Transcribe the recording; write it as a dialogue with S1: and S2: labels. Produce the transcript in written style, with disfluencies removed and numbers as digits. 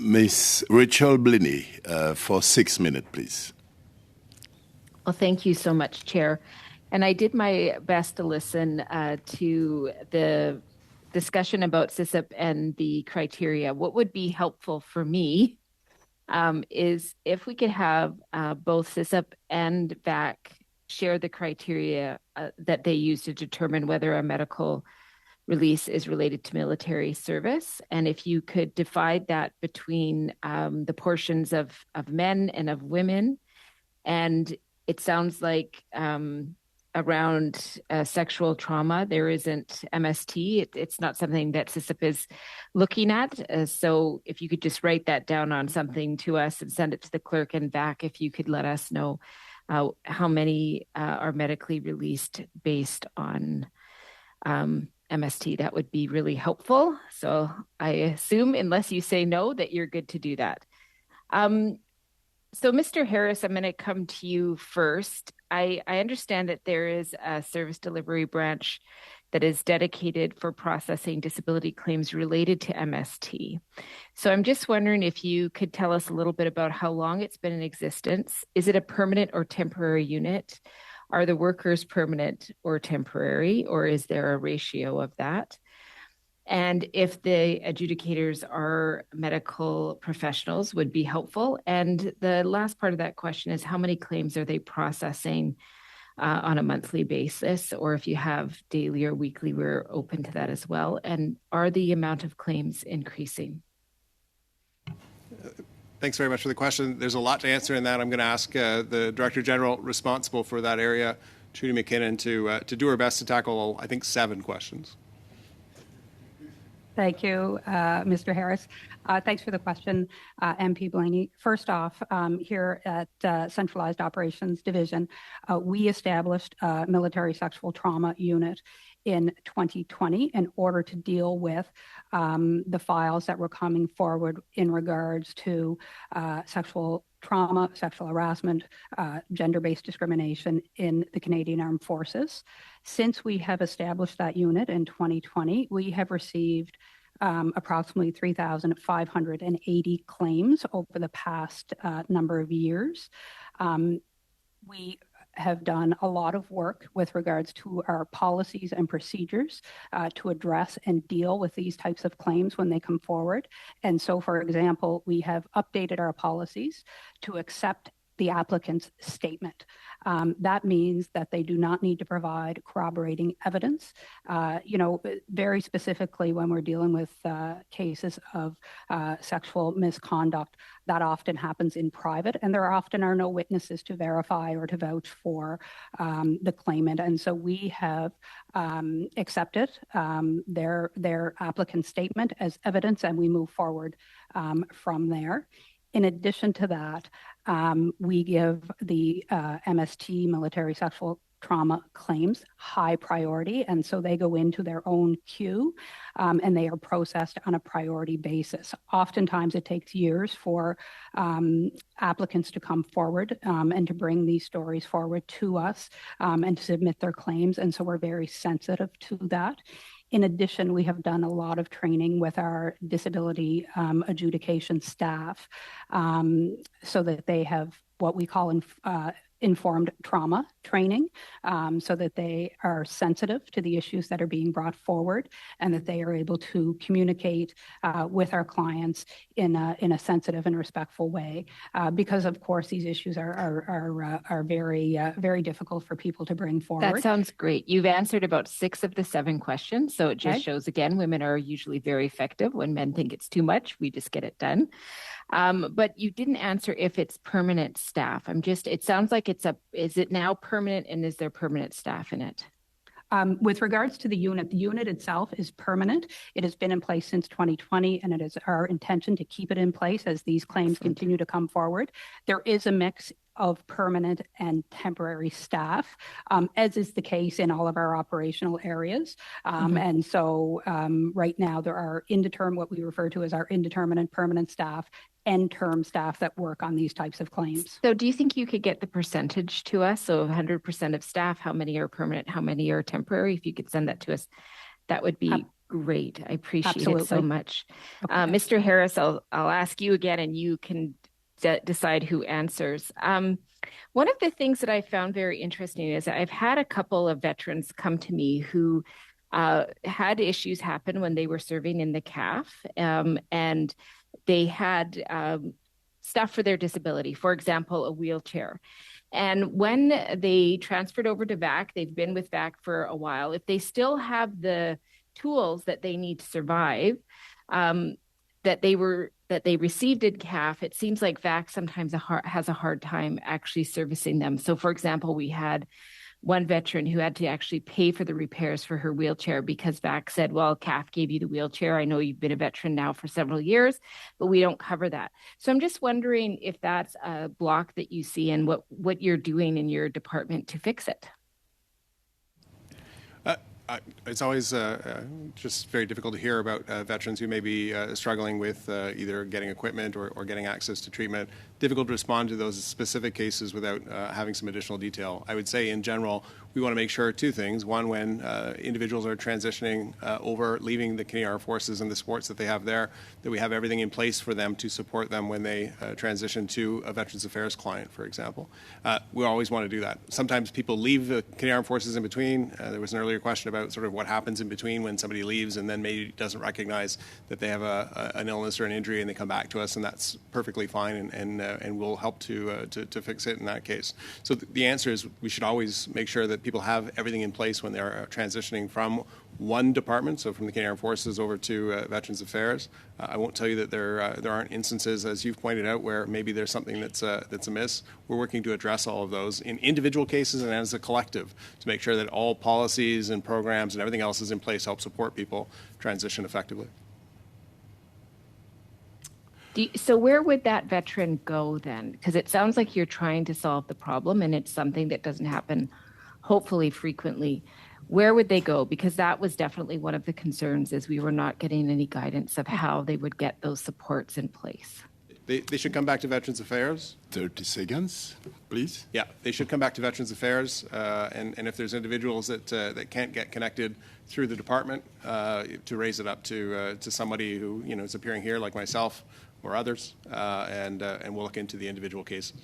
S1: Miss Rachel Blaney, for 6 minutes, please.
S2: Well, thank you so much, Chair. And I did my best to listen to the discussion about CISIP and the criteria. What would be helpful for me is if we could have both CISIP and VAC share the criteria that they use to determine whether a medical release is related to military service. And if you could divide that between the portions of men and of women. And it sounds like around sexual trauma, there isn't MST. It's not something that CISIP is looking at. So if you could just write that down on something to us and send it to the clerk and VAC, if you could let us know how many are medically released based on MST, that would be really helpful. So I assume, unless you say no, that you're good to do that. So Mr. Harris, I'm going to come to you first. I understand that there is a service delivery branch that is dedicated for processing disability claims related to MST. So I'm just wondering if you could tell us a little bit about how long it's been in existence. Is it a permanent or temporary unit? Are the workers permanent or temporary, or is there a ratio of that? And if the adjudicators are medical professionals would be helpful. And the last part of that question is how many claims are they processing on a monthly basis? Or if you have daily or weekly, we're open to that as well. And are the amount of claims increasing?
S3: Thanks very much for the question. There's a lot to answer in that. I'm going to ask the Director General responsible for that area, Trudy McKinnon, to do her best to tackle, I think, 7 questions.
S4: Thank you, Mr. Harris. Thanks for the question, MP Blaney. First off, here at Centralized Operations Division, we established a military sexual trauma unit in 2020 in order to deal with the files that were coming forward in regards to sexual trauma, sexual harassment, gender-based discrimination in the Canadian Armed Forces. Since we have established that unit in 2020, we have received approximately 3,580 claims over the past number of years. We have done a lot of work with regards to our policies and procedures to address and deal with these types of claims when they come forward. And so, for example, we have updated our policies to accept the applicant's statement. That means that they do not need to provide corroborating evidence. Very specifically, when we're dealing with cases of sexual misconduct, that often happens in private, and there often are no witnesses to verify or to vouch for the claimant. And so we have accepted their applicant's statement as evidence, and we move forward from there. In addition to that, we give the MST, military sexual trauma claims, high priority, and so they go into their own queue, and they are processed on a priority basis. Oftentimes, it takes years for applicants to come forward and to bring these stories forward to us and to submit their claims, and so we're very sensitive to that. In addition, we have done a lot of training with our disability adjudication staff so that they have what we call informed trauma training, so that they are sensitive to the issues that are being brought forward and that they are able to communicate with our clients in a sensitive and respectful way. Because, of course, these issues are very difficult for people to bring forward.
S2: That sounds great. You've answered about 6 of the 7 questions. So it just shows, again, women are usually very effective. When men think it's too much, we just get it done. But you didn't answer if it's permanent staff. It sounds like is it now permanent, and is there permanent staff in it?
S4: With regards to the unit itself is permanent. It has been in place since 2020, and it is our intention to keep it in place as these claims continue to come forward. There is a mix of permanent and temporary staff, as is the case in all of our operational areas. And so right now there are what we refer to as our indeterminate permanent staff and term staff that work on these types of claims.
S2: So do you think you could get the percentage to us? So 100% of staff, how many are permanent, how many are temporary? If you could send that to us, that would be Great. I appreciate it so
S4: Absolutely.
S2: much.
S4: Okay.
S2: Mr. Harris, I'll ask you again, and you can decide who answers. One of the things that I found very interesting is I've had a couple of veterans come to me who had issues happen when they were serving in the CAF, and they had stuff for their disability, for example, a wheelchair. And when they transferred over to VAC, they've been with VAC for a while. If they still have the tools that they need to survive, that they received in CAF, it seems like VAC sometimes has a hard time actually servicing them. So, for example, we had one veteran who had to actually pay for the repairs for her wheelchair because VAC said, well, CAF gave you the wheelchair. I know you've been a veteran now for several years, but we don't cover that. So I'm just wondering if that's a block that you see and what you're doing in your department to fix it.
S3: It's always just very difficult to hear about veterans who may be struggling with either getting equipment or getting access to treatment. Difficult to respond to those specific cases without having some additional detail. I would say in general, we want to make sure two things. One, when individuals are transitioning over, leaving the Canadian Armed Forces and the supports that they have there, that we have everything in place for them to support them when they transition to a Veterans Affairs client, for example. We always want to do that. Sometimes people leave the Canadian Armed Forces in between. There was an earlier question about sort of what happens in between when somebody leaves and then maybe doesn't recognize that they have an illness or an injury and they come back to us, and that's perfectly fine, and we'll help to fix it in that case. So the answer is we should always make sure that people have everything in place when they're transitioning from one department, so from the Canadian Armed Forces over to Veterans Affairs. I won't tell you that there aren't instances, as you've pointed out, where maybe there's something that's amiss. We're working to address all of those in individual cases and as a collective to make sure that all policies and programs and everything else is in place to help support people transition effectively.
S2: So where would that veteran go then? Because it sounds like you're trying to solve the problem and it's something that doesn't happen, hopefully, frequently. Where would they go? Because that was definitely one of the concerns, is we were not getting any guidance of how they would get those supports in place.
S3: They should come back to Veterans Affairs.
S1: 30 seconds, please.
S3: Yeah, they should come back to Veterans Affairs, and if there's individuals that can't get connected through the department, to raise it up to somebody who is appearing here, like myself or others, and we'll look into the individual cases.